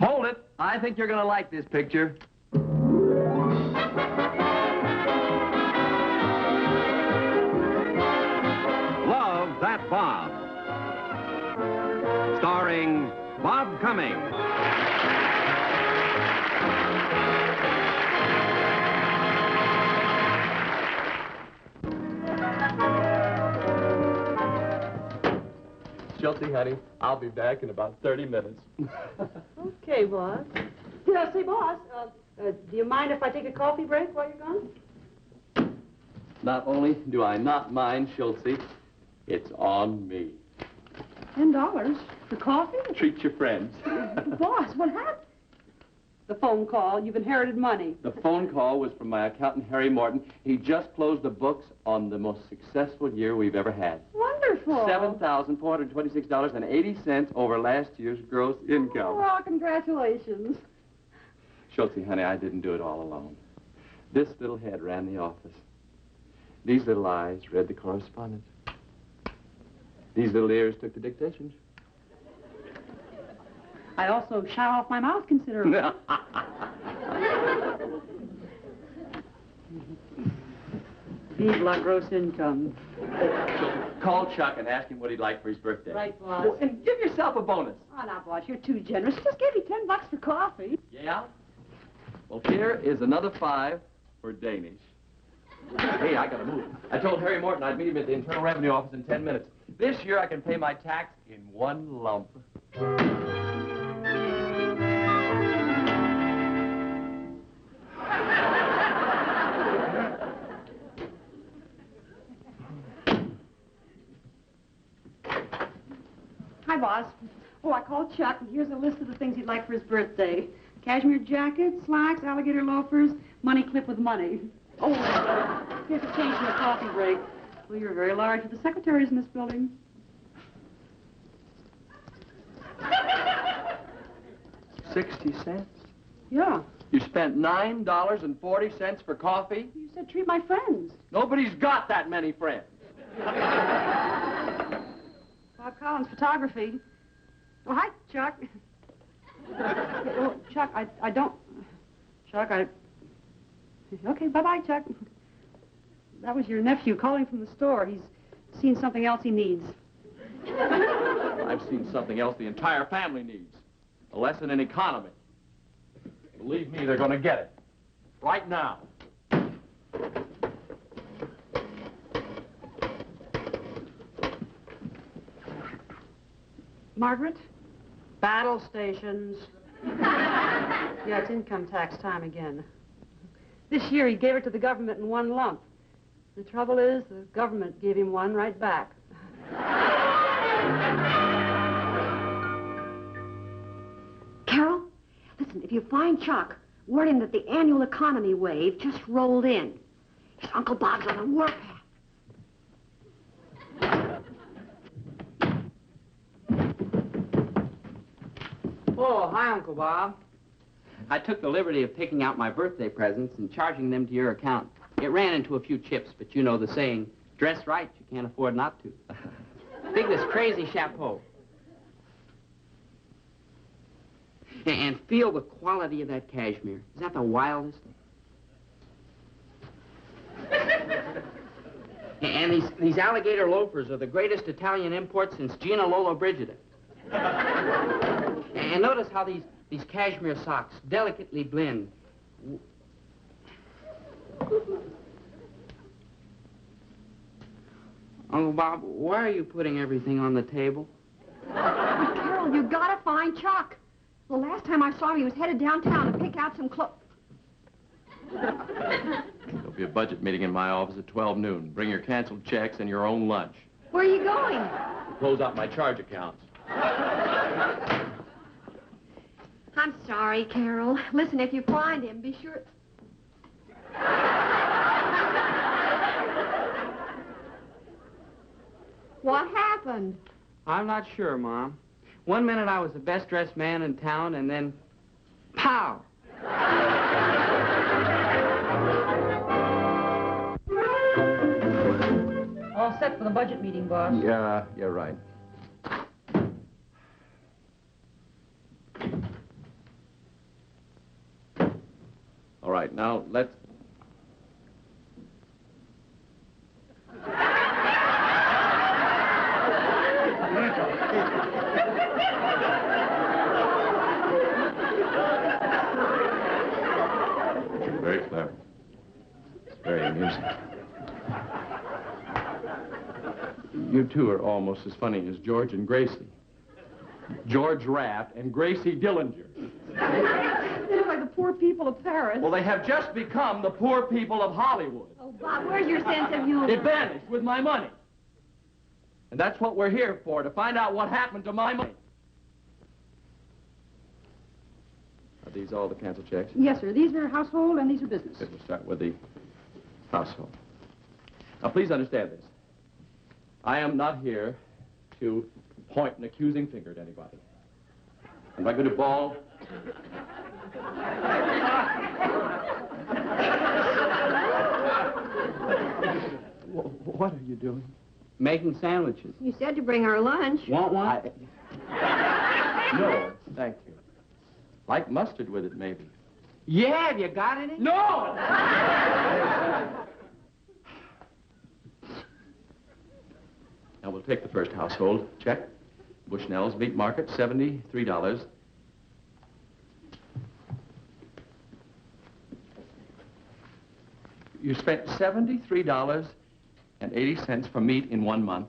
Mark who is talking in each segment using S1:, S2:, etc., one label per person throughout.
S1: Hold it. I think you're going to like this picture.
S2: Love That Bob. Starring Bob Cummings.
S1: Chelsea, honey, I'll be back in about 30 minutes.
S3: Okay, boss. Yeah, say, boss, do you mind if I take a coffee break while you're gone?
S1: Not only do I not mind, Schultze, it's on me.
S3: $10 for coffee?
S1: Treat your friends.
S3: Boss, what happened? The phone call. You've inherited money.
S1: The phone call was from my accountant, Harry Morton. He just closed the books on the most successful year we've ever had.
S3: Wonderful.
S1: $7,426.80 over last year's gross income.
S3: Oh, congratulations.
S1: Schultze, honey, I didn't do it all alone. This little head ran the office. These little eyes read the correspondence. These little ears took the dictations.
S3: I also shot off my mouth considerably. Vive la gross income.
S1: Call Chuck and ask him what he'd like for his birthday.
S3: Right, boss.
S1: Oh, and give yourself a bonus.
S3: Oh, now, boss, you're too generous. Just gave you $10 for coffee.
S1: Yeah? Well, here is another 5 for Danish. Hey, I gotta move. I told Harry Morton I'd meet him at the Internal Revenue Office in 10 minutes. This year I can pay my tax in one lump.
S3: Hi, boss. Oh, I called Chuck, and here's a list of the things he'd like for his birthday. Cashmere jacket, slacks, alligator loafers, money clip with money. Oh, here's a change for a coffee break. Well, you're very large for the secretaries in this building.
S1: 60 cents?
S3: Yeah.
S1: You spent $9.40 for coffee?
S3: You said treat my friends.
S1: Nobody's got that many friends.
S3: Bob Collins Photography. Oh, hi, Chuck. Oh, Chuck, I don't... Chuck, Okay, bye-bye, Chuck. That was your nephew calling from the store. He's seen something else he needs.
S1: I've seen something else the entire family needs. A lesson in economy. Believe me, they're going to get it. Right now.
S3: Margaret? Battle stations. Yeah, it's income tax time again. This year, he gave it to the government in one lump. The trouble is, the government gave him one right back.
S4: Carol, listen, if you find Chuck, word him that the annual economy wave just rolled in. His Uncle Bob's on the warpath.
S5: Oh, hi, Uncle Bob. I took the liberty of picking out my birthday presents and charging them to your account. It ran into a few chips, but you know the saying, dress right, you can't afford not to. Dig this crazy chapeau. And feel the quality of that cashmere. Is that the wildest? And these alligator loafers are the greatest Italian import since Gina Lollobrigida. And notice how these cashmere socks delicately blend. Uncle Bob, why are you putting everything on the table?
S4: Oh, Carol, you gotta find Chuck. The last time I saw him, he was headed downtown to pick out some clothes.
S1: There'll be a budget meeting in my office at 12 noon. Bring your canceled checks and your own lunch.
S4: Where are you going?
S1: Close out my charge accounts.
S4: I'm sorry, Carol. Listen, if you find him, be sure... What happened?
S5: I'm not sure, Mom. One minute I was the best-dressed man in town, and then... pow!
S3: All set for the budget meeting, boss.
S1: Yeah, you're right. now, let's... Very clever. It's very amusing. You two are almost as funny as George and Gracie. George Raft and Gracie Dillinger.
S3: They're like the poor people of Paris.
S1: Well, they have just become the poor people of Hollywood.
S4: Oh, Bob, where's your sense of humor?
S1: It vanished with my money. And that's what we're here for, to find out what happened to my money. Are these all the canceled checks?
S3: Yes, sir. These are household and these are business.
S1: Good, we'll start with the household. Now, please understand this. I am not here to point an accusing finger at anybody. Am I going to ball? What are you doing?
S5: Making sandwiches.
S4: You said to bring our lunch.
S5: Want one?
S1: No, thank you. Like mustard with it, maybe.
S5: Yeah, have you got any?
S1: No! Now, we'll take the first household. Check. Bushnell's Meat Market, $73. You spent $73.80 for meat in 1 month.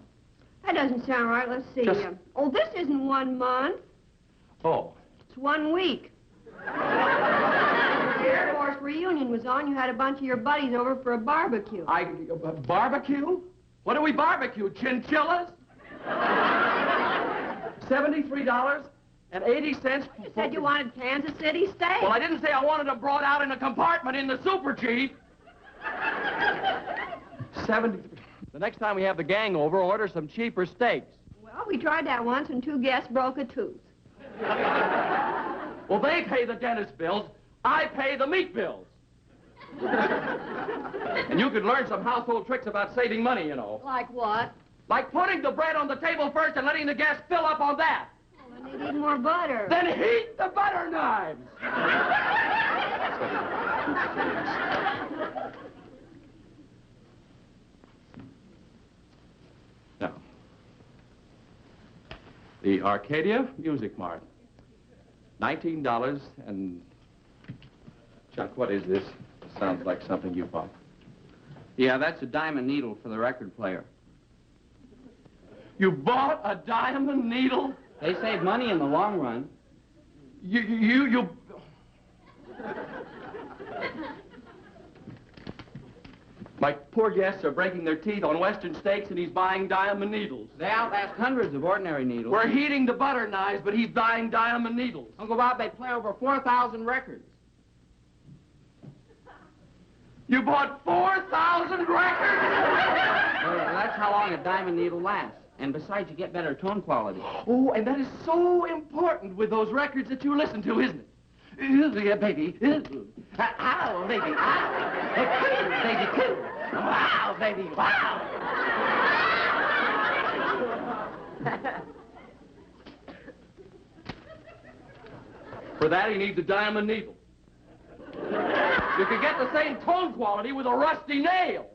S4: That doesn't sound right. Let's see.
S1: Just-
S4: Oh, this isn't 1 month.
S1: Oh.
S4: It's 1 week. The Air Force reunion was on. You had a bunch of your buddies over for a barbecue.
S1: Barbecue? What do we barbecue? Chinchillas? $73.80.
S4: You said you wanted Kansas City steak.
S1: Well, I didn't say I wanted them brought out in a compartment in the Super Chief. 70. The next time we have the gang over, order some cheaper steaks.
S4: Well, we tried that once and 2 guests broke a tooth.
S1: Well, they pay the dentist bills. I pay the meat bills. And you could learn some household tricks about saving money, you know.
S4: Like what?
S1: Like putting the bread on the table first and letting the guests fill up on that.
S4: Well, then they need more butter.
S1: Then heat the butter knives. Now, the Arcadia Music Mart. $19 and... Chuck, what is this? Sounds like something you bought.
S5: Yeah, that's a diamond needle for the record player.
S1: You bought a diamond needle?
S5: They save money in the long run.
S1: You... My poor guests are breaking their teeth on Western steaks and he's buying diamond needles.
S5: They outlast hundreds of ordinary needles.
S1: We're heating the butter knives, but he's buying diamond needles.
S5: Uncle Bob, they play over 4,000 records.
S1: You bought 4,000 records?
S5: Well, that's how long a diamond needle lasts. And besides, you get better tone quality.
S1: Oh, and that is so important with those records that you listen to, isn't it? Yeah, baby. Ow, baby. Ow. Baby, too. Wow, baby. Wow. For that, he needs a diamond needle. You could get the same tone quality with a rusty nail.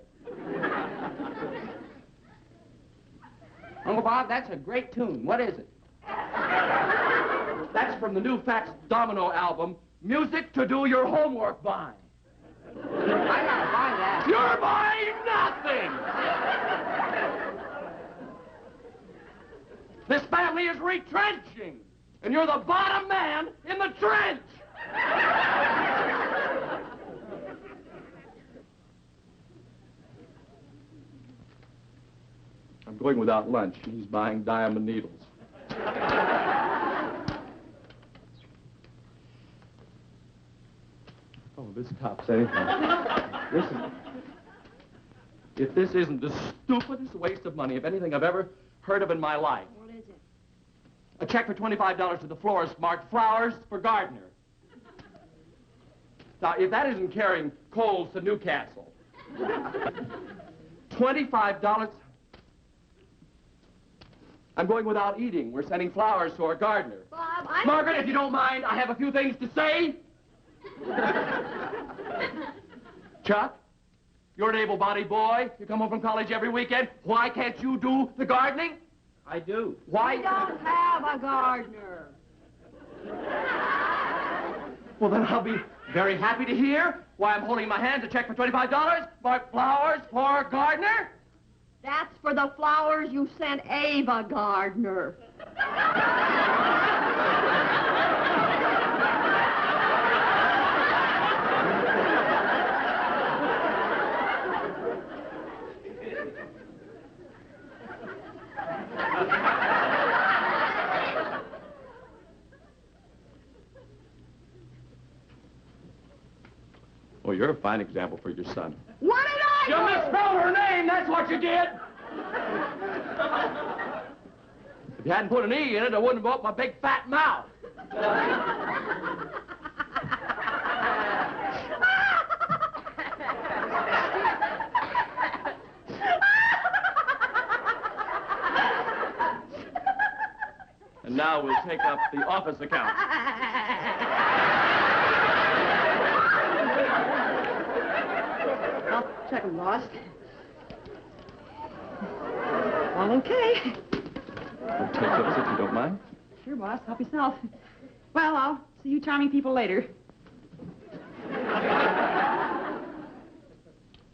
S5: Uncle Bob, that's a great tune. What is it?
S1: That's from the new Fats Domino album, Music to Do Your Homework By.
S5: I gotta buy that.
S1: You're buying nothing! This family is retrenching, and you're the bottom man in the trench! I'm going without lunch, and he's buying diamond needles. Oh, this tops anything. Listen, if this isn't the stupidest waste of money of anything I've ever heard of in my life.
S4: What is it?
S1: A check for $25 to the florist marked flowers for gardener. Now, if that isn't carrying coals to Newcastle. $25. I'm going without eating. We're sending flowers to our gardener.
S4: Bob,
S1: Margaret, if you don't mind, I have a few things to say. Chuck, you're an able-bodied boy. You come home from college every weekend. Why can't you do the gardening?
S5: I do.
S1: Why?
S3: We don't have a gardener.
S1: Well, then I'll be very happy to hear why I'm holding in my hands a check for $25 for flowers for gardener.
S3: That's for the flowers you sent Ava Gardner.
S1: Oh, you're a fine example for your son.
S3: What did I
S1: You
S3: do?
S1: misspelled her name, that's what you did. If you hadn't put an E in it, I wouldn't have opened my big fat mouth. And now we'll take up the office account.
S3: I'll check 'em, boss. All okay.
S1: I'll take those if you don't mind.
S3: Sure, boss. Help yourself. Well, I'll see you charming people later.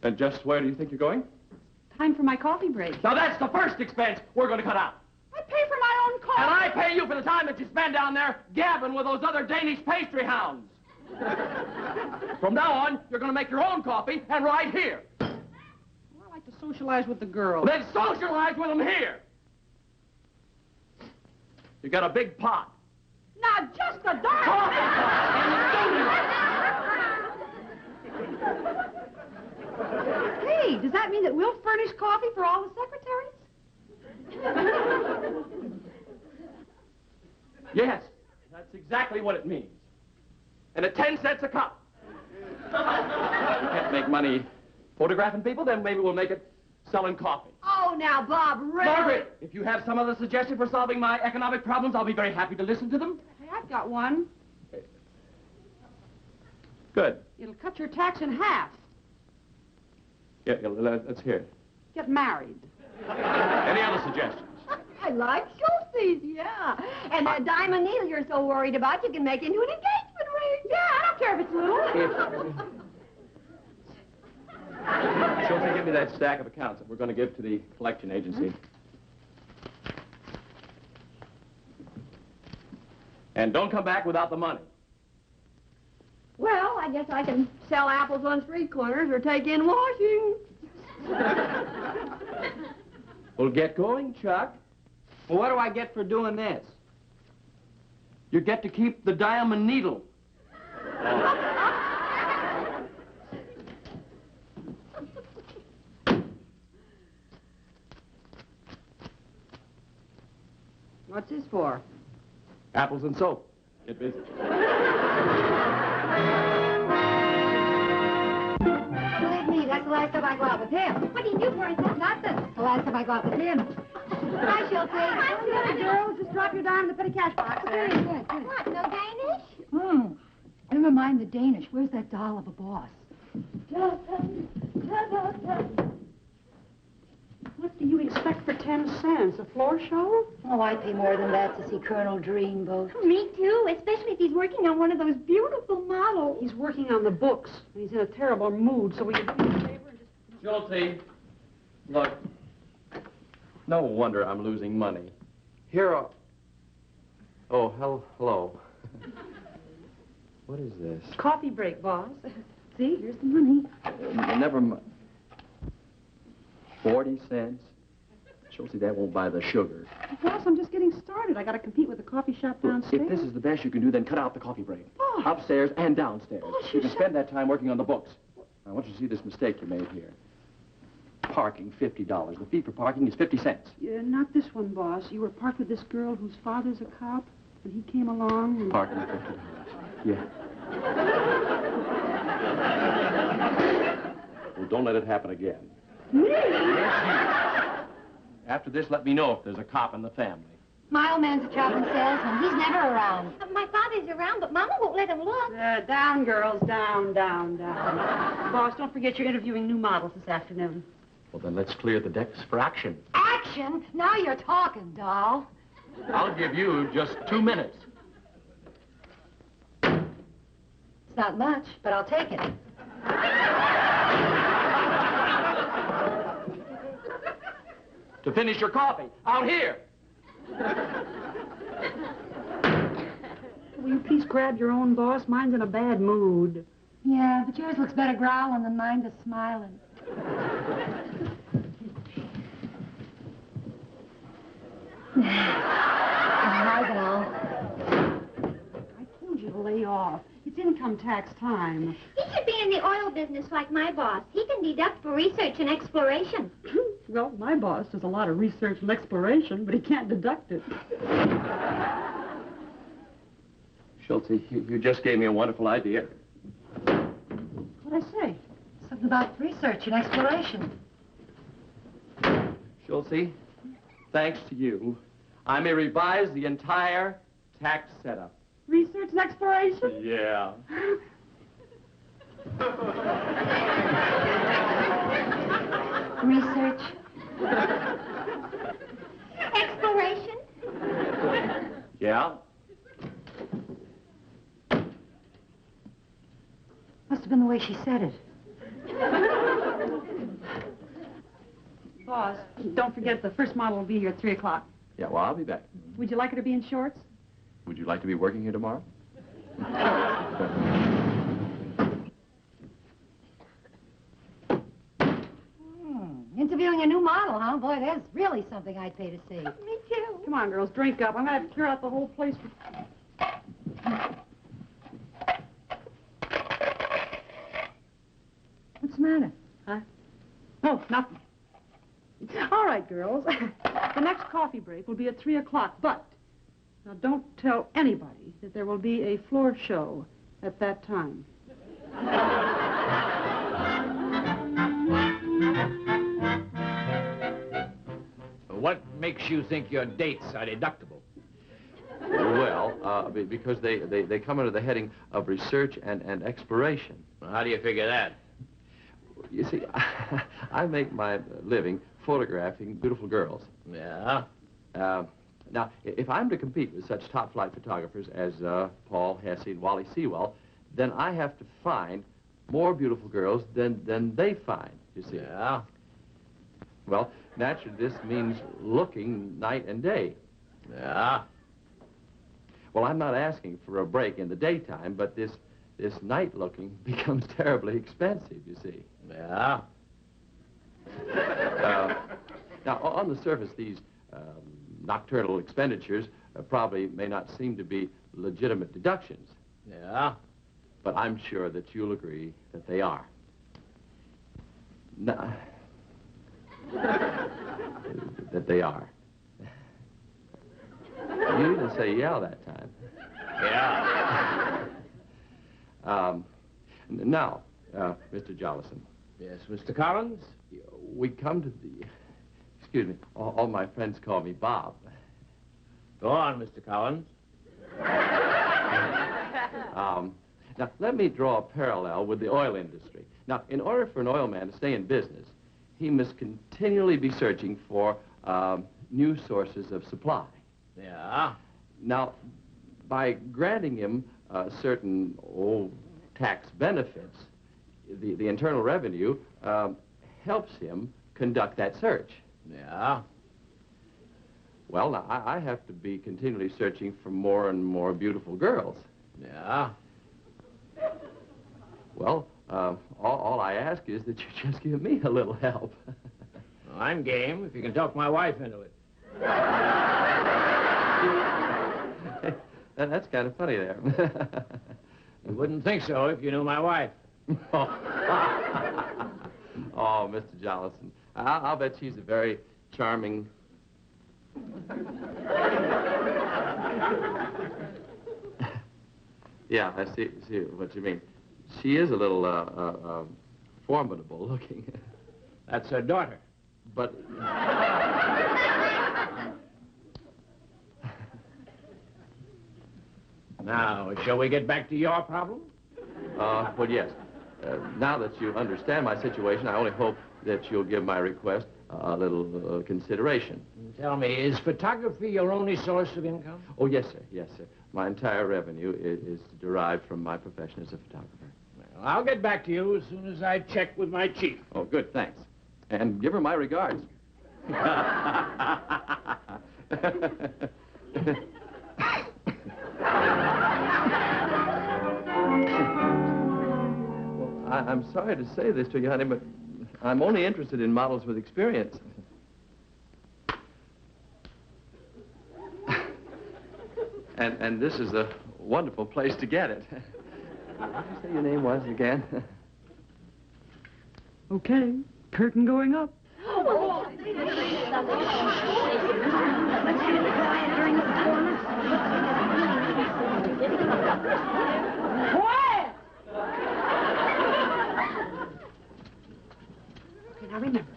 S1: And just where do you think you're going?
S3: Time for my coffee break.
S1: Now that's the first expense we're going to cut out.
S3: I pay for my own coffee.
S1: And I pay you for the time that you spend down there gabbing with those other Danish pastry hounds. From now on, you're going to make your own coffee and right here.
S3: Well, I like to socialize with the girls.
S1: Then socialize with them here. You got a big pot.
S3: Not just a darn
S1: Coffee pot.
S3: Hey, does that mean that we'll furnish coffee for all the secretaries?
S1: Yes, that's exactly what it means. And at 10 cents a cup. Can't make money photographing people, then maybe we'll make it selling coffee.
S3: Oh, now, Bob, really?
S1: Margaret, if you have some other suggestion for solving my economic problems, I'll be very happy to listen to them.
S3: Hey, I've got one.
S1: Good.
S3: It'll cut your tax in half.
S1: Yeah, let's hear it.
S3: Get married.
S1: Any other suggestions?
S4: I like Schultz's, yeah. And that diamond needle you're so worried about, you can make into an engagement ring.
S3: Yeah, I don't care if it's little.
S1: Schultz, give me that stack of accounts that we're going to give to the collection agency. And don't come back without the money.
S4: Well, I guess I can sell apples on street corners or take in washing.
S1: Well, get going, Chuck.
S5: Well, what do I get for doing this?
S1: You get to keep the diamond needle.
S3: What's this for?
S1: Apples and soap. Get busy.
S4: Believe me, that's the last time I go out with him. What do you do for himself? Nothing. The last time I go out with him. Hi, Schultz.
S3: Hi, girls. Just drop your dime in the petty cash box.
S4: Very good. What, no Danish?
S3: Never mind the Danish. Where's that doll of a boss? What do you expect for 10 cents? A floor show?
S6: Oh, I'd pay more than that to see Colonel Dreamboat.
S4: Me too, especially if he's working on one of those beautiful models.
S3: He's working on the books, and he's in a terrible mood, so will you do me a favor and just...
S1: Schultz, look. No wonder I'm losing money. Here are... Oh, hello. What is this?
S3: Coffee break, boss. See, here's the money.
S1: Never mind. 40 cents? Schultz, that won't buy the sugar.
S3: Boss, I'm just getting started. I got to compete with the coffee shop downstairs.
S1: If this is the best you can do, then cut out the coffee break.
S3: Oh.
S1: Upstairs and downstairs.
S3: Oh,
S1: You can spend that time working on the books. I want you to see this mistake you made here. Parking, $50. The fee for parking is 50 cents.
S3: Yeah, not this one, boss. You were parked with this girl whose father's a cop, and he came along and...
S1: Parking, $50. Yeah. Well, don't let it happen again.
S3: Me?
S1: Yes, you. After this, let me know if there's a cop in the family.
S6: Mileman's a traveling salesman. He's never around.
S4: My father's around, but Mama won't let him look.
S3: Down, girls, down. Boss, don't forget you're interviewing new models this afternoon.
S1: Well, then let's clear the decks for action.
S6: Action? Now you're talking, doll.
S1: I'll give you just 2 minutes.
S6: It's not much, but I'll take it.
S1: To finish your coffee. Out here.
S3: Will you please grab your own, boss? Mine's in a bad mood.
S6: Yeah, but yours looks better growling than mine just smiling. Hi, doll.
S3: I told you to lay off. It's income tax time.
S4: He should be in the oil business like my boss. He can deduct for research and exploration.
S3: Well, my boss does a lot of research and exploration, but he can't deduct it.
S1: Schultze, you just gave me a wonderful idea.
S3: What'd I say?
S6: Something about research and exploration.
S1: Schultze, thanks to you, I may revise the entire tax setup.
S3: Research and exploration?
S1: Yeah.
S6: Research.
S4: Exploration?
S1: Yeah?
S6: Must have been the way she said it.
S3: Boss, don't forget the first model will be here at 3 o'clock.
S1: Yeah, well, I'll be back.
S3: Would you like her to be in shorts?
S1: Would you like to be working here tomorrow?
S6: Interviewing a new model, huh? Boy, that's really something I'd pay to see.
S4: Me too.
S3: Come on, girls, drink up. I'm going to have to clear out the whole place.
S6: What's the matter?
S3: Huh? Oh, nothing. All right, girls. The next coffee break will be at 3 o'clock, but now don't tell anybody that there will be a floor show at that time.
S7: What makes you think your dates are deductible?
S1: Well, because they come under the heading of research and exploration.
S7: Well, how do you figure that?
S1: You see, I make my living photographing beautiful girls.
S7: Yeah?
S1: Now, if I'm to compete with such top-flight photographers as Paul Hesse and Wally Sewell, then I have to find more beautiful girls than they find, you see.
S7: Yeah?
S1: Well, naturally, this means looking night and day.
S7: Yeah?
S1: Well, I'm not asking for a break in the daytime, but this night looking becomes terribly expensive, you see.
S7: Yeah?
S1: Now, on the surface, these nocturnal expenditures probably may not seem to be legitimate deductions.
S7: Yeah?
S1: But I'm sure that you'll agree that they are. No. That they are. You didn't say yeah that time.
S7: Yeah?
S1: Now, Mr. Jolison.
S7: Yes, Mr. Collins?
S1: We come to the... Excuse me. All my friends call me Bob.
S7: Go on, Mr. Collins.
S1: Now, let me draw a parallel with the oil industry. Now, in order for an oil man to stay in business, he must continually be searching for new sources of supply.
S7: Yeah?
S1: Now, by granting him certain tax benefits, the Internal Revenue helps him conduct that search.
S7: Yeah?
S1: Well, now, I have to be continually searching for more and more beautiful girls.
S7: Yeah?
S1: Well, all I ask is that you just give me a little help.
S7: Well, I'm game if you can talk my wife into it.
S1: That's kind of funny there.
S7: You wouldn't think so if you knew my wife.
S1: Oh, Mr. Jolison, I'll bet she's a very charming... Yeah, I see what you mean. She is a little, formidable looking.
S7: That's her daughter.
S1: But...
S7: Now, shall we get back to your problem?
S1: Well, yes. Now that you understand my situation, I only hope that you'll give my request a little consideration.
S7: Tell me, is photography your only source of income?
S1: Oh, yes, sir. Yes, sir. My entire revenue is derived from my profession as a photographer.
S7: Well, I'll get back to you as soon as I check with my chief.
S1: Oh, good. Thanks. And give her my regards. I'm sorry to say this to you, honey, but I'm only interested in models with experience. And this is a wonderful place to get it. What did you say your name was again?
S3: Okay, curtain going up.
S6: Quiet!
S4: Okay, now remember,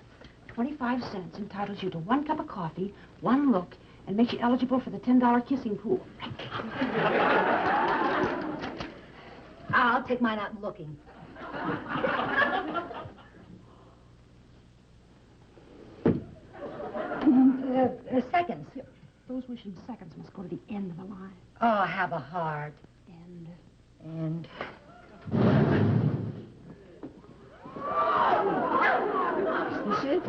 S4: 25 cents entitles you to 1 cup of coffee, 1 look, and makes you eligible for the $10 kissing pool.
S6: I'll take mine out looking. Seconds.
S4: Those wishing seconds must go to the end of the line.
S6: Oh, have a heart.
S4: And... Is this it?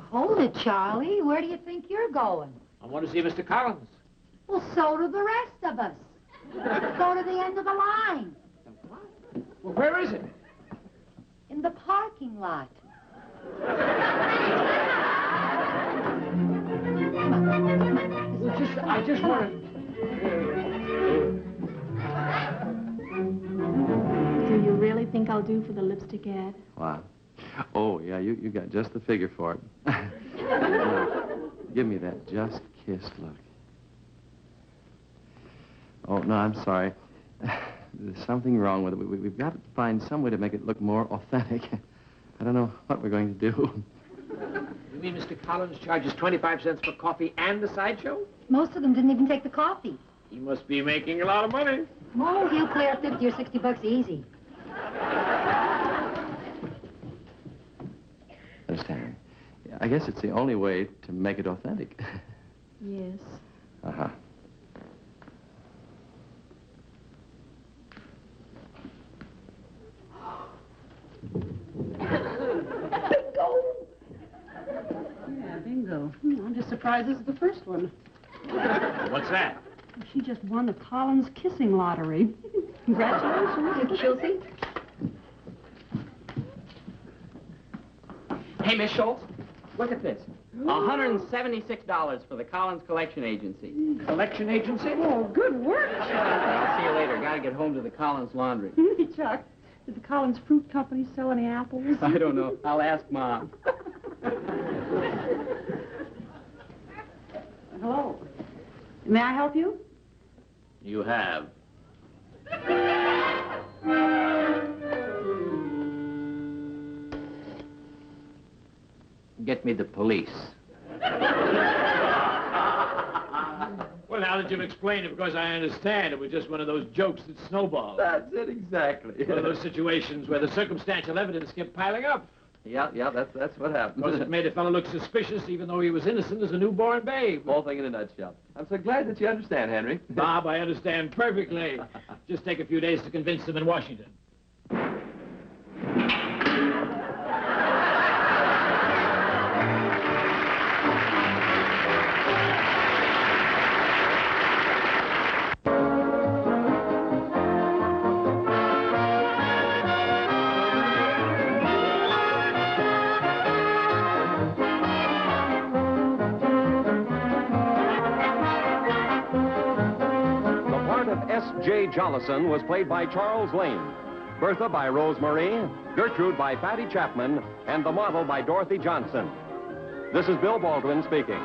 S6: Hold it, Charlie. Where do you think you're going?
S7: I want to see Mr. Collins.
S6: Well, so do the rest of us. Go to the end of the line.
S7: Well, where is it?
S6: In the parking lot.
S7: I just want to...
S8: Do you really think I'll do for the lipstick ad?
S1: Wow. Oh, yeah, you got just the figure for it. Now, give me that just kissed look. Oh, no, I'm sorry. There's something wrong with it. We've got to find some way to make it look more authentic. I don't know what we're going to do.
S7: You mean Mr. Collins charges 25 cents for coffee and the sideshow?
S6: Most of them didn't even take the coffee.
S7: He must be making a lot of money.
S6: Oh, he'll clear 50 or 60 bucks easy.
S1: Understand? I guess it's the only way to make it authentic.
S8: Yes.
S1: Uh-huh.
S3: Yeah, bingo. I'm just surprised this is the first one.
S7: What's that?
S3: She just won the Collins kissing lottery. Congratulations. She'll see.
S5: Hey, Miss Schultz, look at this. $176 for the Collins Collection Agency.
S7: Collection agency?
S3: Oh, good work, Chuck.
S5: I'll see you later. Gotta get home to the Collins laundry.
S3: Hey, Chuck, did the Collins Fruit Company sell any apples?
S5: I don't know. I'll ask Mom.
S3: Hello. May I help you?
S7: You have.
S5: Get me the police.
S7: Well, now that you've explained it, because I understand, it was just one of those jokes that snowballed.
S1: That's it, exactly.
S7: One of those situations where the circumstantial evidence kept piling up.
S1: Yeah, that's what happened.
S7: Because it made a fellow look suspicious, even though he was innocent as a newborn babe.
S1: Whole thing in a nutshell. I'm so glad that you understand, Henry.
S7: Bob, I understand perfectly. Just take a few days to convince them in Washington.
S2: S.J. Jolison was played by Charles Lane, Bertha by Rose Marie, Gertrude by Fatty Chapman, and the model by Dorothy Johnson. This is Bill Baldwin speaking.